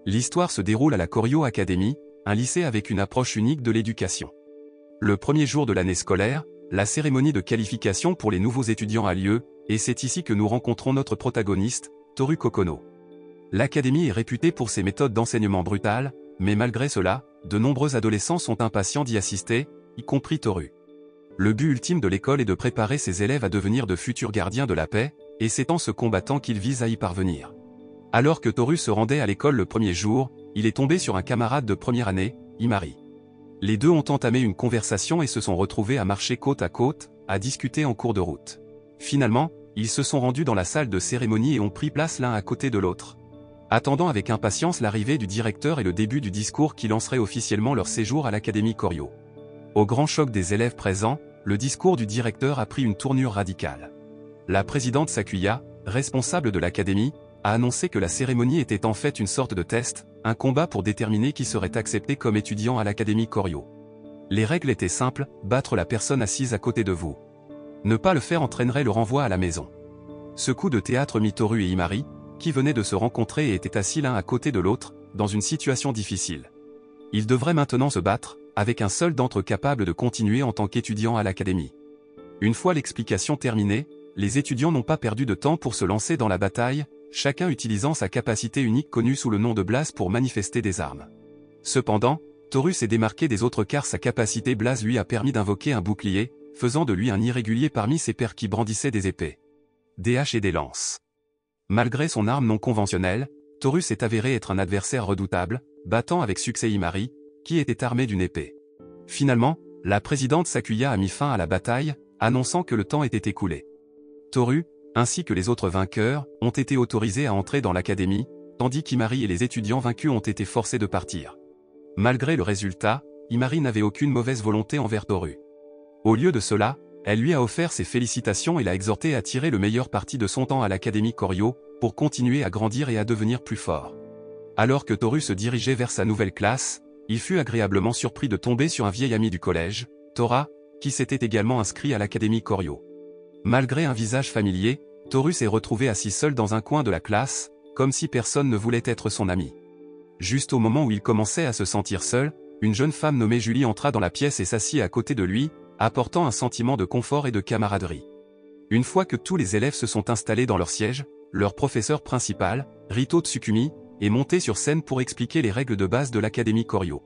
L'histoire se déroule à la Koryo Academy, un lycée avec une approche unique de l'éducation. Le premier jour de l'année scolaire, la cérémonie de qualification pour les nouveaux étudiants a lieu, et c'est ici que nous rencontrons notre protagoniste, Toru Kokono. L'académie est réputée pour ses méthodes d'enseignement brutales, mais malgré cela, de nombreux adolescents sont impatients d'y assister, y compris Toru. Le but ultime de l'école est de préparer ses élèves à devenir de futurs gardiens de la paix, et c'est en se combattant qu'il vise à y parvenir. Alors que Toru se rendait à l'école le premier jour, il est tombé sur un camarade de première année, Imari. Les deux ont entamé une conversation et se sont retrouvés à marcher côte à côte, à discuter en cours de route. Finalement, ils se sont rendus dans la salle de cérémonie et ont pris place l'un à côté de l'autre, attendant avec impatience l'arrivée du directeur et le début du discours qui lancerait officiellement leur séjour à l'Académie Koryo. Au grand choc des élèves présents, le discours du directeur a pris une tournure radicale. La présidente Sakuya, responsable de l'académie, a annoncé que la cérémonie était en fait une sorte de test, un combat pour déterminer qui serait accepté comme étudiant à l'Académie Koryo. Les règles étaient simples, battre la personne assise à côté de vous. Ne pas le faire entraînerait le renvoi à la maison. Ce coup de théâtre mit Toru et Imari, qui venaient de se rencontrer et étaient assis l'un à côté de l'autre, dans une situation difficile. Ils devraient maintenant se battre, avec un seul d'entre eux capable de continuer en tant qu'étudiant à l'académie. Une fois l'explication terminée, les étudiants n'ont pas perdu de temps pour se lancer dans la bataille, chacun utilisant sa capacité unique connue sous le nom de Blaze pour manifester des armes. Cependant, Toru s'est démarqué des autres car sa capacité Blaze lui a permis d'invoquer un bouclier, faisant de lui un irrégulier parmi ses pairs qui brandissaient des épées, des haches et des lances. Malgré son arme non conventionnelle, Toru s'est avéré être un adversaire redoutable, battant avec succès Imari, qui était armé d'une épée. Finalement, la présidente Sakuya a mis fin à la bataille, annonçant que le temps était écoulé. Toru, ainsi que les autres vainqueurs, ont été autorisés à entrer dans l'académie, tandis qu'Imari et les étudiants vaincus ont été forcés de partir. Malgré le résultat, Imari n'avait aucune mauvaise volonté envers Toru. Au lieu de cela, elle lui a offert ses félicitations et l'a exhorté à tirer le meilleur parti de son temps à l'Académie Koryo, pour continuer à grandir et à devenir plus fort. Alors que Toru se dirigeait vers sa nouvelle classe, il fut agréablement surpris de tomber sur un vieil ami du collège, Tora, qui s'était également inscrit à l'Académie Koryo. Malgré un visage familier, Toru s'est retrouvé assis seul dans un coin de la classe, comme si personne ne voulait être son ami. Juste au moment où il commençait à se sentir seul, une jeune femme nommée Julie entra dans la pièce et s'assit à côté de lui, apportant un sentiment de confort et de camaraderie. Une fois que tous les élèves se sont installés dans leur siège, leur professeur principal, Rito Tsukumi, est monté sur scène pour expliquer les règles de base de l'Académie Koryo.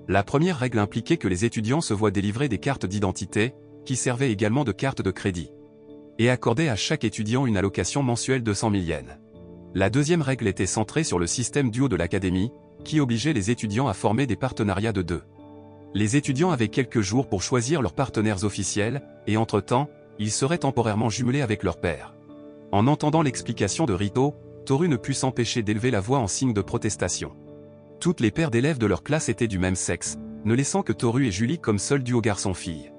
La première règle impliquait que les étudiants se voient délivrer des cartes d'identité, qui servaient également de cartes de crédit, et accordaient à chaque étudiant une allocation mensuelle de 100 000 yens. La deuxième règle était centrée sur le système duo de l'Académie, qui obligeait les étudiants à former des partenariats de deux. Les étudiants avaient quelques jours pour choisir leurs partenaires officiels, et entre-temps, ils seraient temporairement jumelés avec leur père. En entendant l'explication de Rito, Toru ne put s'empêcher d'élever la voix en signe de protestation. Toutes les paires d'élèves de leur classe étaient du même sexe, ne laissant que Toru et Julie comme seul duo garçon-fille.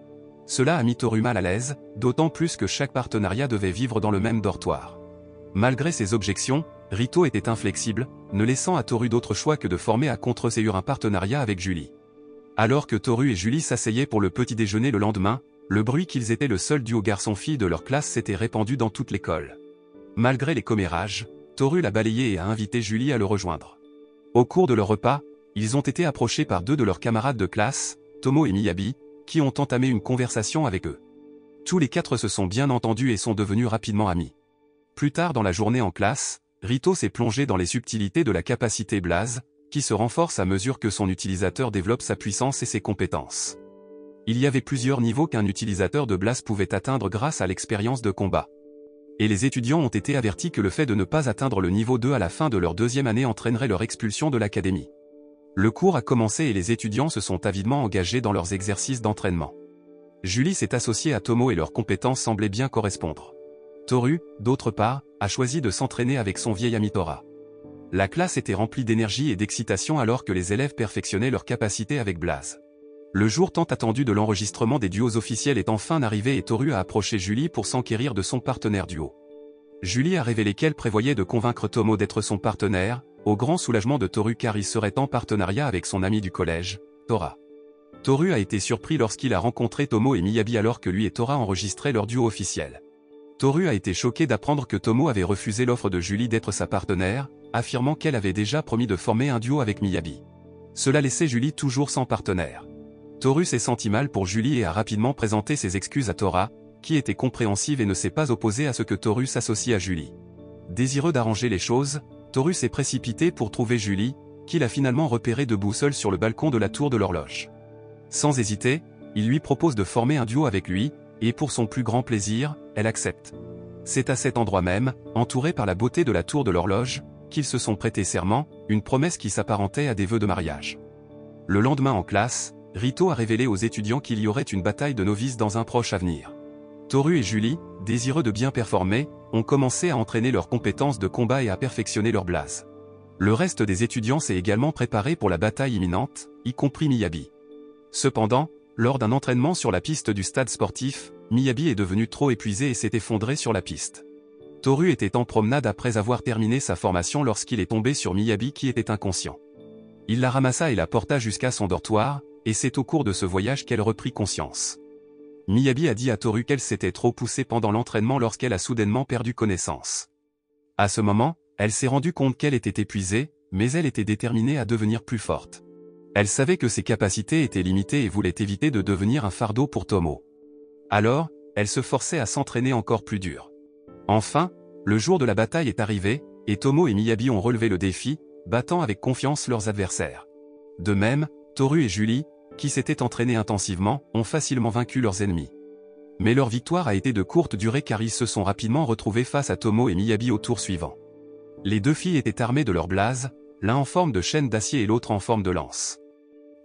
Cela a mis Toru mal à l'aise, d'autant plus que chaque partenariat devait vivre dans le même dortoir. Malgré ses objections, Rito était inflexible, ne laissant à Toru d'autre choix que de former à contre-ségur un partenariat avec Julie. Alors que Toru et Julie s'asseyaient pour le petit déjeuner le lendemain, le bruit qu'ils étaient le seul duo garçon-fille de leur classe s'était répandu dans toute l'école. Malgré les commérages, Toru l'a balayé et a invité Julie à le rejoindre. Au cours de leur repas, ils ont été approchés par deux de leurs camarades de classe, Tomo et Miyabi, qui ont entamé une conversation avec eux. Tous les quatre se sont bien entendus et sont devenus rapidement amis. Plus tard dans la journée en classe, Rito s'est plongé dans les subtilités de la capacité Blaze, qui se renforce à mesure que son utilisateur développe sa puissance et ses compétences. Il y avait plusieurs niveaux qu'un utilisateur de Blaze pouvait atteindre grâce à l'expérience de combat. Et les étudiants ont été avertis que le fait de ne pas atteindre le niveau 2 à la fin de leur deuxième année entraînerait leur expulsion de l'académie. Le cours a commencé et les étudiants se sont avidement engagés dans leurs exercices d'entraînement. Julie s'est associée à Tomo et leurs compétences semblaient bien correspondre. Toru, d'autre part, a choisi de s'entraîner avec son vieil ami Tora. La classe était remplie d'énergie et d'excitation alors que les élèves perfectionnaient leurs capacités avec Blaze. Le jour tant attendu de l'enregistrement des duos officiels est enfin arrivé et Toru a approché Julie pour s'enquérir de son partenaire duo. Julie a révélé qu'elle prévoyait de convaincre Tomo d'être son partenaire, au grand soulagement de Toru car il serait en partenariat avec son ami du collège, Tora. Toru a été surpris lorsqu'il a rencontré Tomo et Miyabi alors que lui et Tora enregistraient leur duo officiel. Toru a été choqué d'apprendre que Tomo avait refusé l'offre de Julie d'être sa partenaire, affirmant qu'elle avait déjà promis de former un duo avec Miyabi. Cela laissait Julie toujours sans partenaire. Toru s'est senti mal pour Julie et a rapidement présenté ses excuses à Tora, qui était compréhensive et ne s'est pas opposée à ce que Toru s'associe à Julie. Désireux d'arranger les choses, Toru s'est précipité pour trouver Julie, qu'il a finalement repérée debout seule sur le balcon de la tour de l'horloge. Sans hésiter, il lui propose de former un duo avec lui, et pour son plus grand plaisir, elle accepte. C'est à cet endroit même, entouré par la beauté de la tour de l'horloge, qu'ils se sont prêtés serment, une promesse qui s'apparentait à des vœux de mariage. Le lendemain en classe, Rito a révélé aux étudiants qu'il y aurait une bataille de novices dans un proche avenir. Toru et Julie, désireux de bien performer, ont commencé à entraîner leurs compétences de combat et à perfectionner leur blaze. Le reste des étudiants s'est également préparé pour la bataille imminente, y compris Miyabi. Cependant, lors d'un entraînement sur la piste du stade sportif, Miyabi est devenu trop épuisé et s'est effondré sur la piste. Toru était en promenade après avoir terminé sa formation lorsqu'il est tombé sur Miyabi qui était inconscient. Il la ramassa et la porta jusqu'à son dortoir, et c'est au cours de ce voyage qu'elle reprit conscience. Miyabi a dit à Toru qu'elle s'était trop poussée pendant l'entraînement lorsqu'elle a soudainement perdu connaissance. À ce moment, elle s'est rendue compte qu'elle était épuisée, mais elle était déterminée à devenir plus forte. Elle savait que ses capacités étaient limitées et voulait éviter de devenir un fardeau pour Tomo. Alors, elle se forçait à s'entraîner encore plus dur. Enfin, le jour de la bataille est arrivé, et Tomo et Miyabi ont relevé le défi, battant avec confiance leurs adversaires. De même, Toru et Julie, qui s'étaient entraînés intensivement, ont facilement vaincu leurs ennemis. Mais leur victoire a été de courte durée car ils se sont rapidement retrouvés face à Tomo et Miyabi au tour suivant. Les deux filles étaient armées de leurs blazes, l'un en forme de chaîne d'acier et l'autre en forme de lance.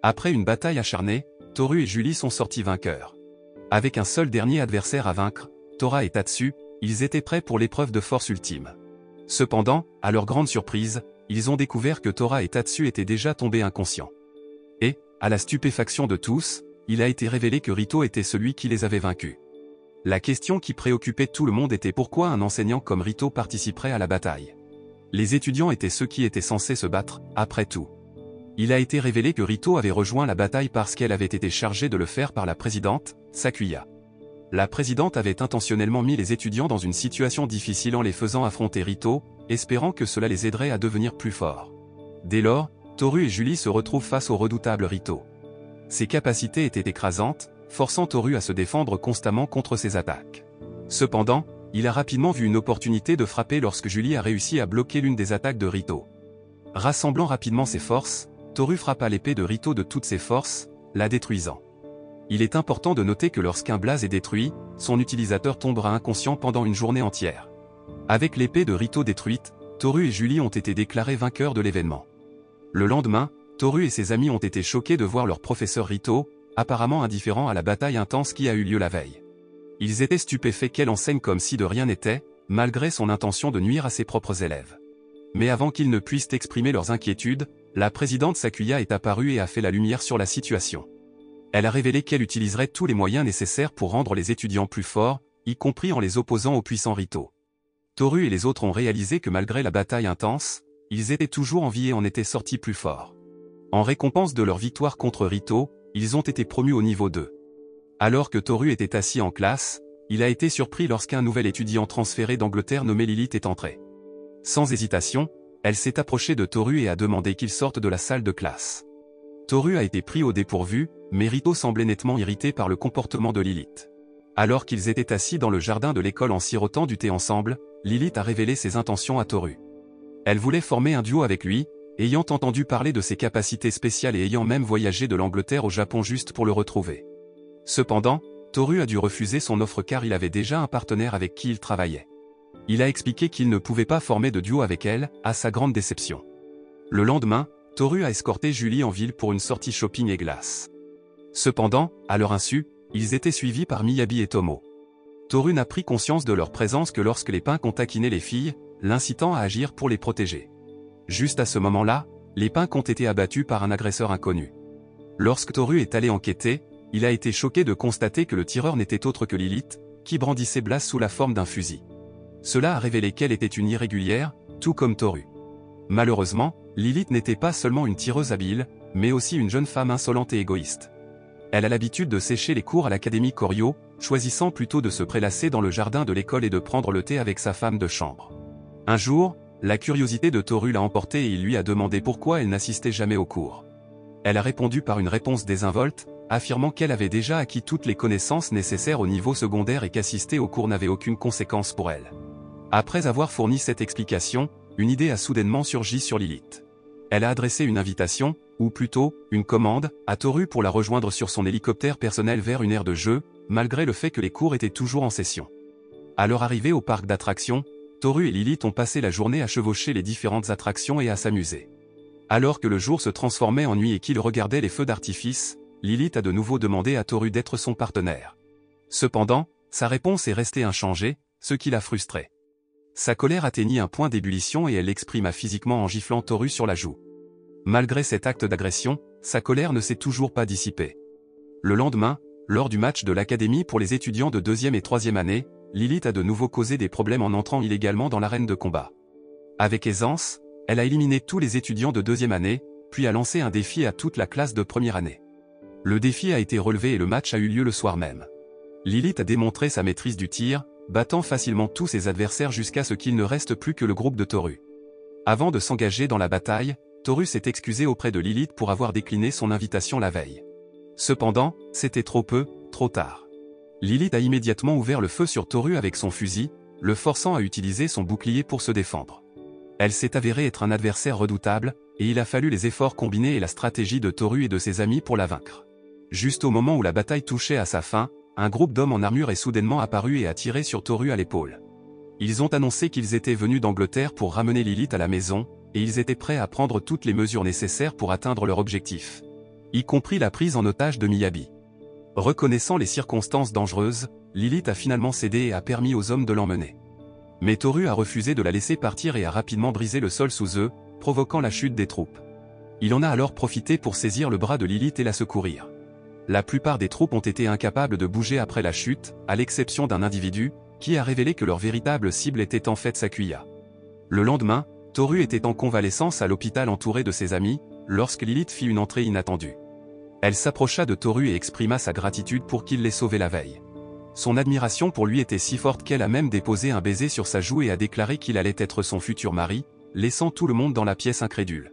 Après une bataille acharnée, Toru et Julie sont sortis vainqueurs. Avec un seul dernier adversaire à vaincre, Tora et Tatsu, ils étaient prêts pour l'épreuve de force ultime. Cependant, à leur grande surprise, ils ont découvert que Tora et Tatsu étaient déjà tombés inconscients. Et, à la stupéfaction de tous, il a été révélé que Rito était celui qui les avait vaincus. La question qui préoccupait tout le monde était pourquoi un enseignant comme Rito participerait à la bataille. Les étudiants étaient ceux qui étaient censés se battre, après tout. Il a été révélé que Rito avait rejoint la bataille parce qu'elle avait été chargée de le faire par la présidente, Sakuya. La présidente avait intentionnellement mis les étudiants dans une situation difficile en les faisant affronter Rito, espérant que cela les aiderait à devenir plus forts. Dès lors, Toru et Julie se retrouvent face au redoutable Rito. Ses capacités étaient écrasantes, forçant Toru à se défendre constamment contre ses attaques. Cependant, il a rapidement vu une opportunité de frapper lorsque Julie a réussi à bloquer l'une des attaques de Rito. Rassemblant rapidement ses forces, Toru frappa l'épée de Rito de toutes ses forces, la détruisant. Il est important de noter que lorsqu'un blaze est détruit, son utilisateur tombera inconscient pendant une journée entière. Avec l'épée de Rito détruite, Toru et Julie ont été déclarés vainqueurs de l'événement. Le lendemain, Toru et ses amis ont été choqués de voir leur professeur Rito, apparemment indifférent à la bataille intense qui a eu lieu la veille. Ils étaient stupéfaits qu'elle enseigne comme si de rien n'était, malgré son intention de nuire à ses propres élèves. Mais avant qu'ils ne puissent exprimer leurs inquiétudes, la présidente Sakuya est apparue et a fait la lumière sur la situation. Elle a révélé qu'elle utiliserait tous les moyens nécessaires pour rendre les étudiants plus forts, y compris en les opposant au puissant Rito. Toru et les autres ont réalisé que malgré la bataille intense, ils étaient toujours en vie et en étaient sortis plus forts. En récompense de leur victoire contre Rito, ils ont été promus au niveau 2. Alors que Toru était assis en classe, il a été surpris lorsqu'un nouvel étudiant transféré d'Angleterre nommé Lilith est entré. Sans hésitation, elle s'est approchée de Toru et a demandé qu'il sorte de la salle de classe. Toru a été pris au dépourvu, mais Rito semblait nettement irrité par le comportement de Lilith. Alors qu'ils étaient assis dans le jardin de l'école en sirotant du thé ensemble, Lilith a révélé ses intentions à Toru. Elle voulait former un duo avec lui, ayant entendu parler de ses capacités spéciales et ayant même voyagé de l'Angleterre au Japon juste pour le retrouver. Cependant, Toru a dû refuser son offre car il avait déjà un partenaire avec qui il travaillait. Il a expliqué qu'il ne pouvait pas former de duo avec elle, à sa grande déception. Le lendemain, Toru a escorté Julie en ville pour une sortie shopping et glace. Cependant, à leur insu, ils étaient suivis par Miyabi et Tomo. Toru n'a pris conscience de leur présence que lorsque les punks ont taquiné les filles, l'incitant à agir pour les protéger. Juste à ce moment-là, les punks ont été abattus par un agresseur inconnu. Lorsque Toru est allé enquêter, il a été choqué de constater que le tireur n'était autre que Lilith, qui brandissait Blas sous la forme d'un fusil. Cela a révélé qu'elle était une irrégulière, tout comme Toru. Malheureusement, Lilith n'était pas seulement une tireuse habile, mais aussi une jeune femme insolente et égoïste. Elle a l'habitude de sécher les cours à l'académie Koryo, choisissant plutôt de se prélasser dans le jardin de l'école et de prendre le thé avec sa femme de chambre. Un jour, La curiosité de Toru l'a emporté et il lui a demandé pourquoi elle n'assistait jamais aux cours. Elle a répondu par une réponse désinvolte, affirmant qu'elle avait déjà acquis toutes les connaissances nécessaires au niveau secondaire et qu'assister aux cours n'avait aucune conséquence pour elle. Après avoir fourni cette explication, une idée a soudainement surgi sur Lilith. Elle a adressé une invitation, ou plutôt, une commande, à Toru pour la rejoindre sur son hélicoptère personnel vers une aire de jeu, malgré le fait que les cours étaient toujours en session. À leur arrivée au parc d'attractions, Toru et Lilith ont passé la journée à chevaucher les différentes attractions et à s'amuser. Alors que le jour se transformait en nuit et qu'ils regardaient les feux d'artifice, Lilith a de nouveau demandé à Toru d'être son partenaire. Cependant, sa réponse est restée inchangée, ce qui l'a frustrée. Sa colère atteignit un point d'ébullition et elle l'exprima physiquement en giflant Toru sur la joue. Malgré cet acte d'agression, sa colère ne s'est toujours pas dissipée. Le lendemain, lors du match de l'académie pour les étudiants de 2e et 3e année, Lilith a de nouveau causé des problèmes en entrant illégalement dans l'arène de combat. Avec aisance, elle a éliminé tous les étudiants de 2e année, puis a lancé un défi à toute la classe de 1re année. Le défi a été relevé et le match a eu lieu le soir même. Lilith a démontré sa maîtrise du tir, battant facilement tous ses adversaires jusqu'à ce qu'il ne reste plus que le groupe de Toru. Avant de s'engager dans la bataille, Toru s'est excusé auprès de Lilith pour avoir décliné son invitation la veille. Cependant, c'était trop peu, trop tard. Lilith a immédiatement ouvert le feu sur Toru avec son fusil, le forçant à utiliser son bouclier pour se défendre. Elle s'est avérée être un adversaire redoutable, et il a fallu les efforts combinés et la stratégie de Toru et de ses amis pour la vaincre. Juste au moment où la bataille touchait à sa fin, un groupe d'hommes en armure est soudainement apparu et a tiré sur Toru à l'épaule. Ils ont annoncé qu'ils étaient venus d'Angleterre pour ramener Lilith à la maison, et ils étaient prêts à prendre toutes les mesures nécessaires pour atteindre leur objectif, y compris la prise en otage de Miyabi. Reconnaissant les circonstances dangereuses, Lilith a finalement cédé et a permis aux hommes de l'emmener. Mais Toru a refusé de la laisser partir et a rapidement brisé le sol sous eux, provoquant la chute des troupes. Il en a alors profité pour saisir le bras de Lilith et la secourir. La plupart des troupes ont été incapables de bouger après la chute, à l'exception d'un individu, qui a révélé que leur véritable cible était en fait Sakuya. Le lendemain, Toru était en convalescence à l'hôpital entouré de ses amis, lorsque Lilith fit une entrée inattendue. Elle s'approcha de Toru et exprima sa gratitude pour qu'il l'ait sauvé la veille. Son admiration pour lui était si forte qu'elle a même déposé un baiser sur sa joue et a déclaré qu'il allait être son futur mari, laissant tout le monde dans la pièce incrédule.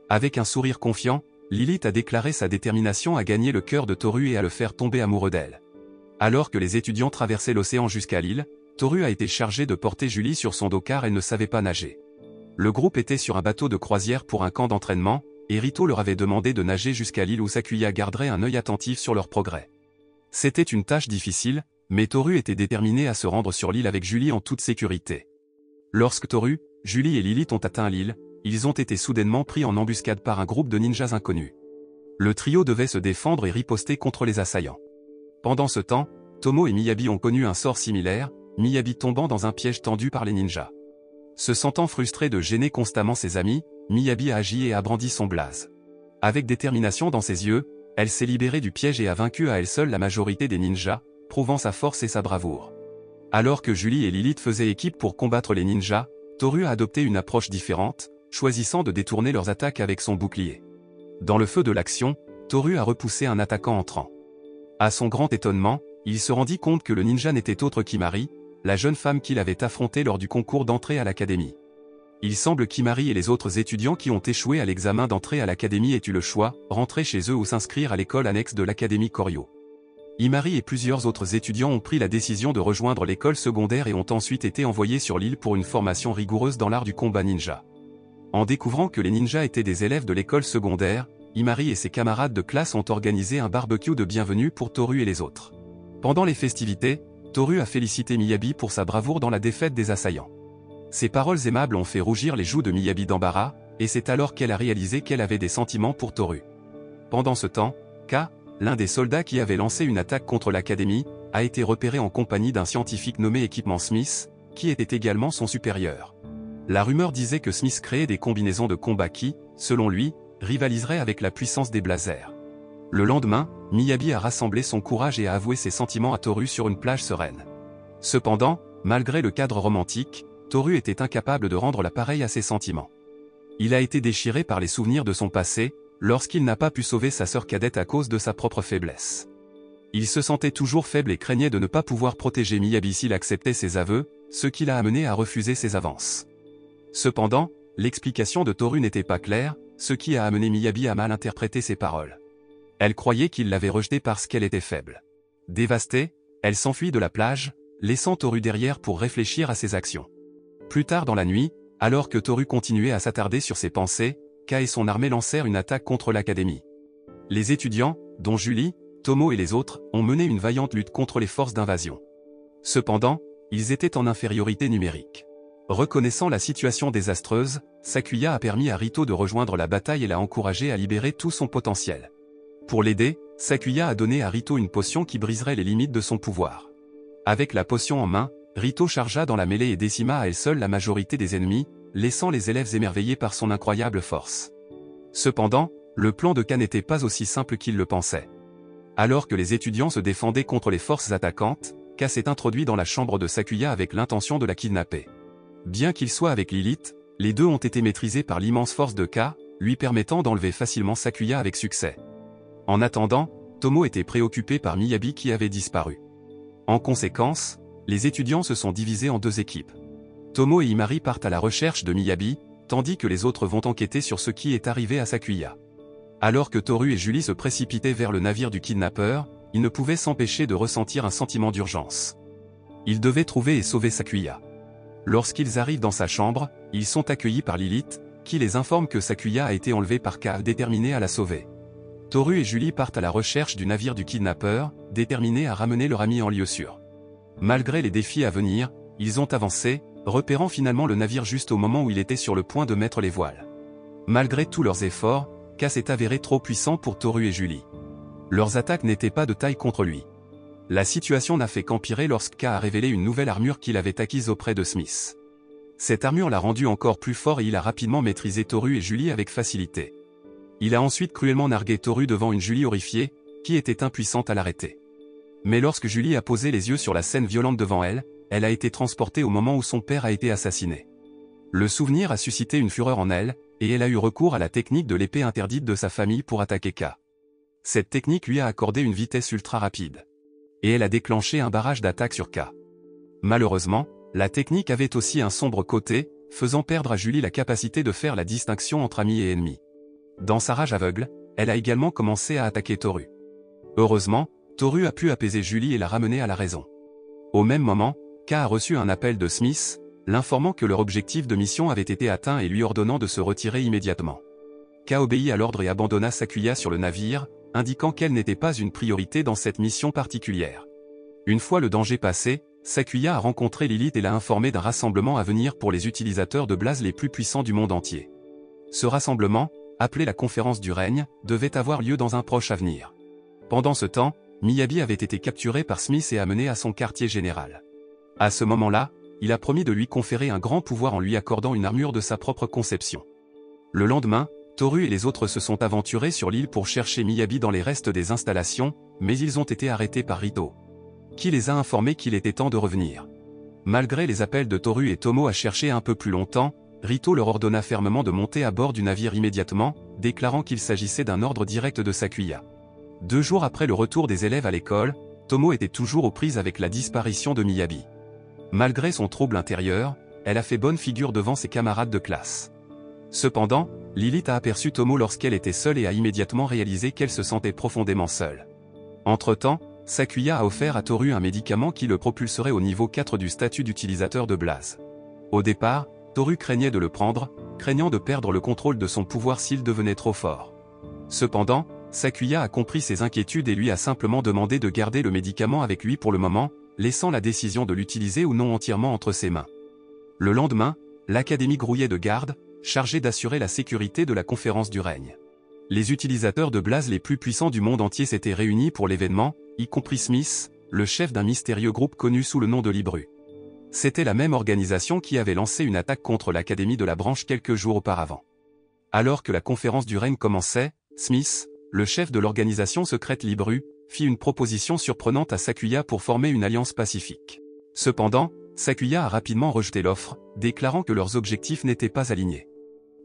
Avec un sourire confiant, Lilith a déclaré sa détermination à gagner le cœur de Toru et à le faire tomber amoureux d'elle. Alors que les étudiants traversaient l'océan jusqu'à l'île, Toru a été chargé de porter Julie sur son dos car elle ne savait pas nager. Le groupe était sur un bateau de croisière pour un camp d'entraînement, et Rito leur avait demandé de nager jusqu'à l'île où Sakuya garderait un œil attentif sur leur progrès. C'était une tâche difficile, mais Toru était déterminé à se rendre sur l'île avec Julie en toute sécurité. Lorsque Toru, Julie et Lilith ont atteint l'île, ils ont été soudainement pris en embuscade par un groupe de ninjas inconnus. Le trio devait se défendre et riposter contre les assaillants. Pendant ce temps, Tomo et Miyabi ont connu un sort similaire, Miyabi tombant dans un piège tendu par les ninjas. Se sentant frustré de gêner constamment ses amis, Miyabi a agi et a brandi son blaze. Avec détermination dans ses yeux, elle s'est libérée du piège et a vaincu à elle seule la majorité des ninjas, prouvant sa force et sa bravoure. Alors que Julie et Lilith faisaient équipe pour combattre les ninjas, Toru a adopté une approche différente, choisissant de détourner leurs attaques avec son bouclier. Dans le feu de l'action, Toru a repoussé un attaquant entrant. À son grand étonnement, il se rendit compte que le ninja n'était autre qu'Imari, la jeune femme qu'il avait affrontée lors du concours d'entrée à l'académie. Il semble qu'Imari et les autres étudiants qui ont échoué à l'examen d'entrée à l'académie aient eu le choix, rentrer chez eux ou s'inscrire à l'école annexe de l'académie Koryo. Imari et plusieurs autres étudiants ont pris la décision de rejoindre l'école secondaire et ont ensuite été envoyés sur l'île pour une formation rigoureuse dans l'art du combat ninja. En découvrant que les ninjas étaient des élèves de l'école secondaire, Imari et ses camarades de classe ont organisé un barbecue de bienvenue pour Toru et les autres. Pendant les festivités, Toru a félicité Miyabi pour sa bravoure dans la défaite des assaillants. Ses paroles aimables ont fait rougir les joues de Miyabi d'embarras, et c'est alors qu'elle a réalisé qu'elle avait des sentiments pour Toru. Pendant ce temps, K, l'un des soldats qui avait lancé une attaque contre l'académie, a été repéré en compagnie d'un scientifique nommé Équipement Smith, qui était également son supérieur. La rumeur disait que Smith créait des combinaisons de combat qui, selon lui, rivaliseraient avec la puissance des blazers. Le lendemain, Miyabi a rassemblé son courage et a avoué ses sentiments à Toru sur une plage sereine. Cependant, malgré le cadre romantique, Toru était incapable de rendre l'appareil à ses sentiments. Il a été déchiré par les souvenirs de son passé, lorsqu'il n'a pas pu sauver sa sœur cadette à cause de sa propre faiblesse. Il se sentait toujours faible et craignait de ne pas pouvoir protéger Miyabi s'il acceptait ses aveux, ce qui l'a amené à refuser ses avances. Cependant, l'explication de Toru n'était pas claire, ce qui a amené Miyabi à mal interpréter ses paroles. Elle croyait qu'il l'avait rejetée parce qu'elle était faible. Dévastée, elle s'enfuit de la plage, laissant Toru derrière pour réfléchir à ses actions. Plus tard dans la nuit, alors que Toru continuait à s'attarder sur ses pensées, Ka et son armée lancèrent une attaque contre l'académie. Les étudiants, dont Julie, Tomo et les autres, ont mené une vaillante lutte contre les forces d'invasion. Cependant, ils étaient en infériorité numérique. Reconnaissant la situation désastreuse, Sakuya a permis à Rito de rejoindre la bataille et l'a encouragé à libérer tout son potentiel. Pour l'aider, Sakuya a donné à Rito une potion qui briserait les limites de son pouvoir. Avec la potion en main, Rito chargea dans la mêlée et décima à elle seule la majorité des ennemis, laissant les élèves émerveillés par son incroyable force. Cependant, le plan de Ka n'était pas aussi simple qu'il le pensait. Alors que les étudiants se défendaient contre les forces attaquantes, Ka s'est introduit dans la chambre de Sakuya avec l'intention de la kidnapper. Bien qu'il soit avec Lilith, les deux ont été maîtrisés par l'immense force de Ka, lui permettant d'enlever facilement Sakuya avec succès. En attendant, Tomo était préoccupé par Miyabi qui avait disparu. En conséquence, les étudiants se sont divisés en deux équipes. Tomo et Imari partent à la recherche de Miyabi, tandis que les autres vont enquêter sur ce qui est arrivé à Sakuya. Alors que Toru et Julie se précipitaient vers le navire du kidnappeur, ils ne pouvaient s'empêcher de ressentir un sentiment d'urgence. Ils devaient trouver et sauver Sakuya. Lorsqu'ils arrivent dans sa chambre, ils sont accueillis par Lilith, qui les informe que Sakuya a été enlevé par Ka, déterminé à la sauver. Toru et Julie partent à la recherche du navire du kidnappeur, déterminés à ramener leur ami en lieu sûr. Malgré les défis à venir, ils ont avancé, repérant finalement le navire juste au moment où il était sur le point de mettre les voiles. Malgré tous leurs efforts, Ka s'est avéré trop puissant pour Toru et Julie. Leurs attaques n'étaient pas de taille contre lui. La situation n'a fait qu'empirer lorsque Ka a révélé une nouvelle armure qu'il avait acquise auprès de Smith. Cette armure l'a rendu encore plus fort et il a rapidement maîtrisé Toru et Julie avec facilité. Il a ensuite cruellement nargué Toru devant une Julie horrifiée, qui était impuissante à l'arrêter. Mais lorsque Julie a posé les yeux sur la scène violente devant elle, elle a été transportée au moment où son père a été assassiné. Le souvenir a suscité une fureur en elle, et elle a eu recours à la technique de l'épée interdite de sa famille pour attaquer Ka. Cette technique lui a accordé une vitesse ultra rapide. Et elle a déclenché un barrage d'attaque sur Ka. Malheureusement, la technique avait aussi un sombre côté, faisant perdre à Julie la capacité de faire la distinction entre amis et ennemis. Dans sa rage aveugle, elle a également commencé à attaquer Toru. Heureusement, Toru a pu apaiser Julie et la ramener à la raison. Au même moment, Ka a reçu un appel de Smith, l'informant que leur objectif de mission avait été atteint et lui ordonnant de se retirer immédiatement. Ka obéit à l'ordre et abandonna Sakuya sur le navire, indiquant qu'elle n'était pas une priorité dans cette mission particulière. Une fois le danger passé, Sakuya a rencontré Lilith et l'a informé d'un rassemblement à venir pour les utilisateurs de Blaze les plus puissants du monde entier. Ce rassemblement, appelé la conférence du règne, devait avoir lieu dans un proche avenir. Pendant ce temps, Miyabi avait été capturé par Smith et amené à son quartier général. À ce moment-là, il a promis de lui conférer un grand pouvoir en lui accordant une armure de sa propre conception. Le lendemain, Toru et les autres se sont aventurés sur l'île pour chercher Miyabi dans les restes des installations, mais ils ont été arrêtés par Rito, qui les a informés qu'il était temps de revenir. Malgré les appels de Toru et Tomo à chercher un peu plus longtemps, Rito leur ordonna fermement de monter à bord du navire immédiatement, déclarant qu'il s'agissait d'un ordre direct de Sakuya. 2 jours après le retour des élèves à l'école, Tomo était toujours aux prises avec la disparition de Miyabi. Malgré son trouble intérieur, elle a fait bonne figure devant ses camarades de classe. Cependant, Lilith a aperçu Tomo lorsqu'elle était seule et a immédiatement réalisé qu'elle se sentait profondément seule. Entre-temps, Sakuya a offert à Toru un médicament qui le propulserait au niveau 4 du statut d'utilisateur de Blaze. Au départ, Toru craignait de le prendre, craignant de perdre le contrôle de son pouvoir s'il devenait trop fort. Cependant, Sakuya a compris ses inquiétudes et lui a simplement demandé de garder le médicament avec lui pour le moment, laissant la décision de l'utiliser ou non entièrement entre ses mains. Le lendemain, l'académie grouillait de garde, chargée d'assurer la sécurité de la conférence du règne. Les utilisateurs de Blaze les plus puissants du monde entier s'étaient réunis pour l'événement, y compris Smith, le chef d'un mystérieux groupe connu sous le nom de Libru. C'était la même organisation qui avait lancé une attaque contre l'académie de la branche quelques jours auparavant. Alors que la conférence du règne commençait, Smith, le chef de l'organisation secrète Libru, fit une proposition surprenante à Sakuya pour former une alliance pacifique. Cependant, Sakuya a rapidement rejeté l'offre, déclarant que leurs objectifs n'étaient pas alignés.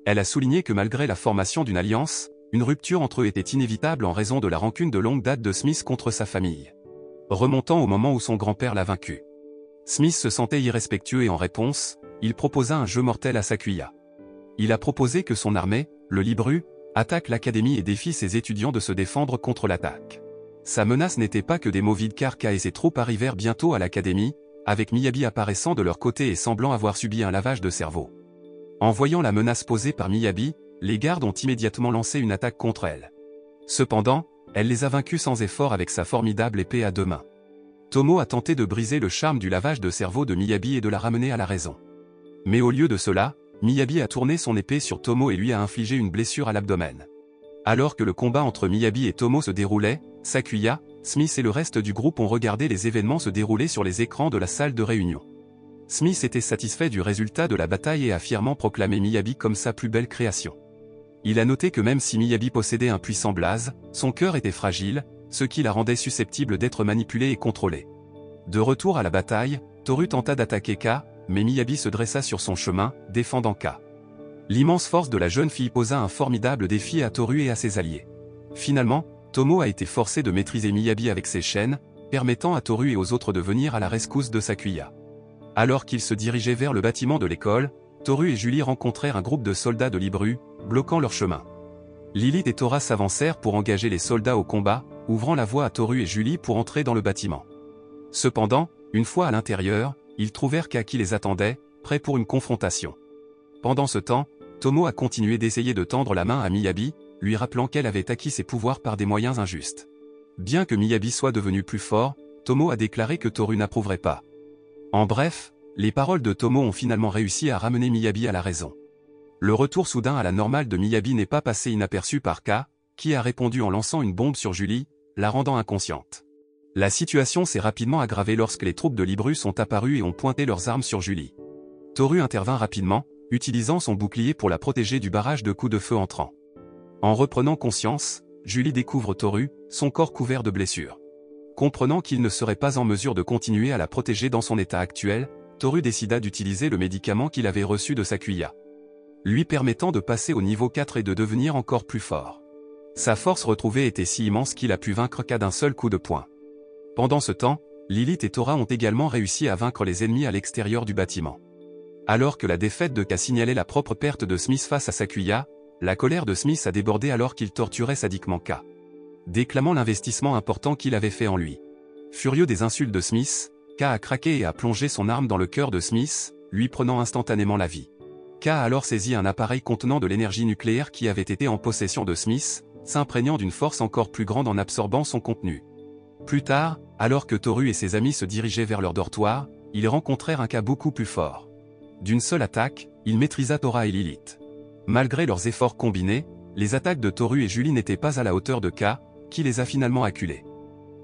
Elle a souligné que malgré la formation d'une alliance, une rupture entre eux était inévitable en raison de la rancune de longue date de Smith contre sa famille, remontant au moment où son grand-père l'a vaincu. Smith se sentait irrespectueux et en réponse, il proposa un jeu mortel à Sakuya. Il a proposé que son armée, le Libru, attaque l'académie et défie ses étudiants de se défendre contre l'attaque. Sa menace n'était pas que des mots vides car Ka et ses troupes arrivèrent bientôt à l'académie, avec Miyabi apparaissant de leur côté et semblant avoir subi un lavage de cerveau. En voyant la menace posée par Miyabi, les gardes ont immédiatement lancé une attaque contre elle. Cependant, elle les a vaincus sans effort avec sa formidable épée à 2 mains. Tomo a tenté de briser le charme du lavage de cerveau de Miyabi et de la ramener à la raison. Mais au lieu de cela, Miyabi a tourné son épée sur Tomo et lui a infligé une blessure à l'abdomen. Alors que le combat entre Miyabi et Tomo se déroulait, Sakuya, Smith et le reste du groupe ont regardé les événements se dérouler sur les écrans de la salle de réunion. Smith était satisfait du résultat de la bataille et a fièrement proclamé Miyabi comme sa plus belle création. Il a noté que même si Miyabi possédait un puissant blaze, son cœur était fragile, ce qui la rendait susceptible d'être manipulée et contrôlée. De retour à la bataille, Toru tenta d'attaquer Ka, mais Miyabi se dressa sur son chemin, défendant Ka. L'immense force de la jeune fille posa un formidable défi à Toru et à ses alliés. Finalement, Tomo a été forcé de maîtriser Miyabi avec ses chaînes, permettant à Toru et aux autres de venir à la rescousse de Sakuya. Alors qu'ils se dirigeaient vers le bâtiment de l'école, Toru et Julie rencontrèrent un groupe de soldats de Libru, bloquant leur chemin. Lilith et Tora s'avancèrent pour engager les soldats au combat, ouvrant la voie à Toru et Julie pour entrer dans le bâtiment. Cependant, une fois à l'intérieur, ils trouvèrent Ka qui les attendait, prêt pour une confrontation. Pendant ce temps, Tomo a continué d'essayer de tendre la main à Miyabi, lui rappelant qu'elle avait acquis ses pouvoirs par des moyens injustes. Bien que Miyabi soit devenu plus fort, Tomo a déclaré que Toru n'approuverait pas. En bref, les paroles de Tomo ont finalement réussi à ramener Miyabi à la raison. Le retour soudain à la normale de Miyabi n'est pas passé inaperçu par Ka, qui a répondu en lançant une bombe sur Julie, la rendant inconsciente. La situation s'est rapidement aggravée lorsque les troupes de Libru sont apparues et ont pointé leurs armes sur Julie. Toru intervint rapidement, utilisant son bouclier pour la protéger du barrage de coups de feu entrant. En reprenant conscience, Julie découvre Toru, son corps couvert de blessures. Comprenant qu'il ne serait pas en mesure de continuer à la protéger dans son état actuel, Toru décida d'utiliser le médicament qu'il avait reçu de Sakuya, lui permettant de passer au niveau 4 et de devenir encore plus fort. Sa force retrouvée était si immense qu'il a pu vaincre Ka d'un seul coup de poing. Pendant ce temps, Lilith et Tora ont également réussi à vaincre les ennemis à l'extérieur du bâtiment. Alors que la défaite de Ka signalait la propre perte de Smith face à Sakuya, la colère de Smith a débordé alors qu'il torturait sadiquement Ka, déclamant l'investissement important qu'il avait fait en lui. Furieux des insultes de Smith, Ka a craqué et a plongé son arme dans le cœur de Smith, lui prenant instantanément la vie. Ka a alors saisi un appareil contenant de l'énergie nucléaire qui avait été en possession de Smith, s'imprégnant d'une force encore plus grande en absorbant son contenu. Plus tard, alors que Toru et ses amis se dirigeaient vers leur dortoir, ils rencontrèrent un Ka beaucoup plus fort. D'une seule attaque, il maîtrisa Tora et Lilith. Malgré leurs efforts combinés, les attaques de Toru et Julie n'étaient pas à la hauteur de Ka, qui les a finalement acculés.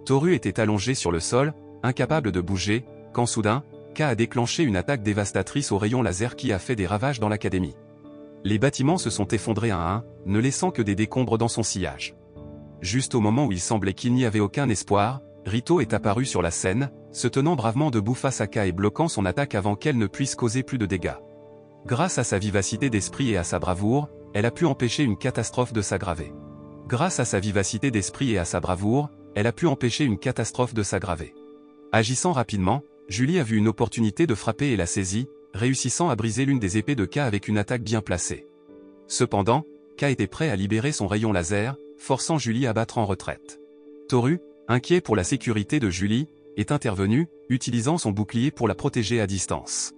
Toru était allongé sur le sol, incapable de bouger, quand soudain, Ka a déclenché une attaque dévastatrice au rayon laser qui a fait des ravages dans l'académie. Les bâtiments se sont effondrés un à un, ne laissant que des décombres dans son sillage. Juste au moment où il semblait qu'il n'y avait aucun espoir, Rito est apparu sur la scène, se tenant bravement debout face à Ka et bloquant son attaque avant qu'elle ne puisse causer plus de dégâts. Grâce à sa vivacité d'esprit et à sa bravoure, elle a pu empêcher une catastrophe de s'aggraver. Grâce à sa vivacité d'esprit et à sa bravoure, elle a pu empêcher une catastrophe de s'aggraver. Agissant rapidement, Julie a vu une opportunité de frapper et l'a saisie, réussissant à briser l'une des épées de Ka avec une attaque bien placée. Cependant, Ka était prêt à libérer son rayon laser, forçant Julie à battre en retraite. Toru, inquiet pour la sécurité de Julie, est intervenu, utilisant son bouclier pour la protéger à distance.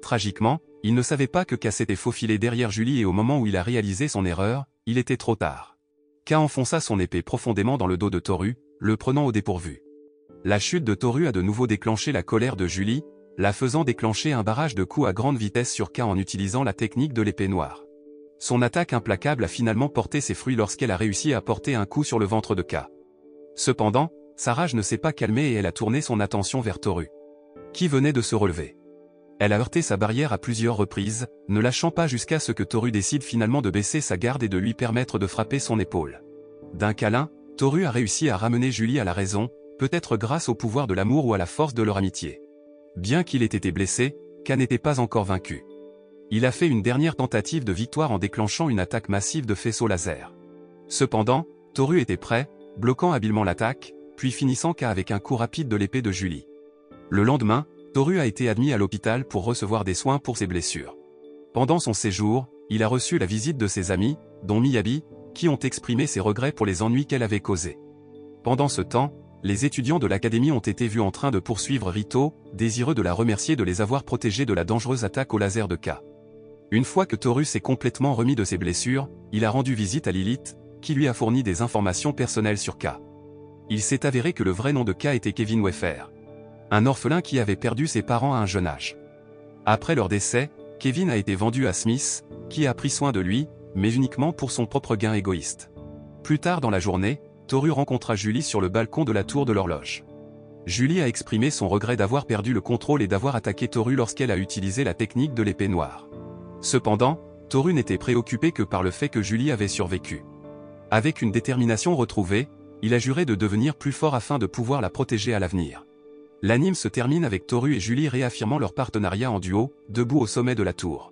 Tragiquement, il ne savait pas que Ka s'était faufilé derrière Julie et au moment où il a réalisé son erreur, il était trop tard. Ka enfonça son épée profondément dans le dos de Toru, le prenant au dépourvu. La chute de Toru a de nouveau déclenché la colère de Julie, la faisant déclencher un barrage de coups à grande vitesse sur Ka en utilisant la technique de l'épée noire. Son attaque implacable a finalement porté ses fruits lorsqu'elle a réussi à porter un coup sur le ventre de Ka. Cependant, sa rage ne s'est pas calmée et elle a tourné son attention vers Toru, qui venait de se relever. Elle a heurté sa barrière à plusieurs reprises, ne lâchant pas jusqu'à ce que Toru décide finalement de baisser sa garde et de lui permettre de frapper son épaule. D'un câlin, Toru a réussi à ramener Julie à la raison, peut-être grâce au pouvoir de l'amour ou à la force de leur amitié. Bien qu'il ait été blessé, Ka n'était pas encore vaincu. Il a fait une dernière tentative de victoire en déclenchant une attaque massive de faisceaux laser. Cependant, Toru était prêt, bloquant habilement l'attaque, puis finissant Ka avec un coup rapide de l'épée de Julie. Le lendemain, Toru a été admis à l'hôpital pour recevoir des soins pour ses blessures. Pendant son séjour, il a reçu la visite de ses amis, dont Miyabi, qui ont exprimé ses regrets pour les ennuis qu'elle avait causés. Pendant ce temps, les étudiants de l'académie ont été vus en train de poursuivre Rito, désireux de la remercier de les avoir protégés de la dangereuse attaque au laser de K. Une fois que Toru s'est complètement remis de ses blessures, il a rendu visite à Lilith, qui lui a fourni des informations personnelles sur K. Il s'est avéré que le vrai nom de K était Kevin Weffer, un orphelin qui avait perdu ses parents à un jeune âge. Après leur décès, Kevin a été vendu à Smith, qui a pris soin de lui, mais uniquement pour son propre gain égoïste. Plus tard dans la journée, Toru rencontra Julie sur le balcon de la tour de l'horloge. Julie a exprimé son regret d'avoir perdu le contrôle et d'avoir attaqué Toru lorsqu'elle a utilisé la technique de l'épée noire. Cependant, Toru n'était préoccupé que par le fait que Julie avait survécu. Avec une détermination retrouvée, il a juré de devenir plus fort afin de pouvoir la protéger à l'avenir. L'anime se termine avec Toru et Julie réaffirmant leur partenariat en duo, debout au sommet de la tour.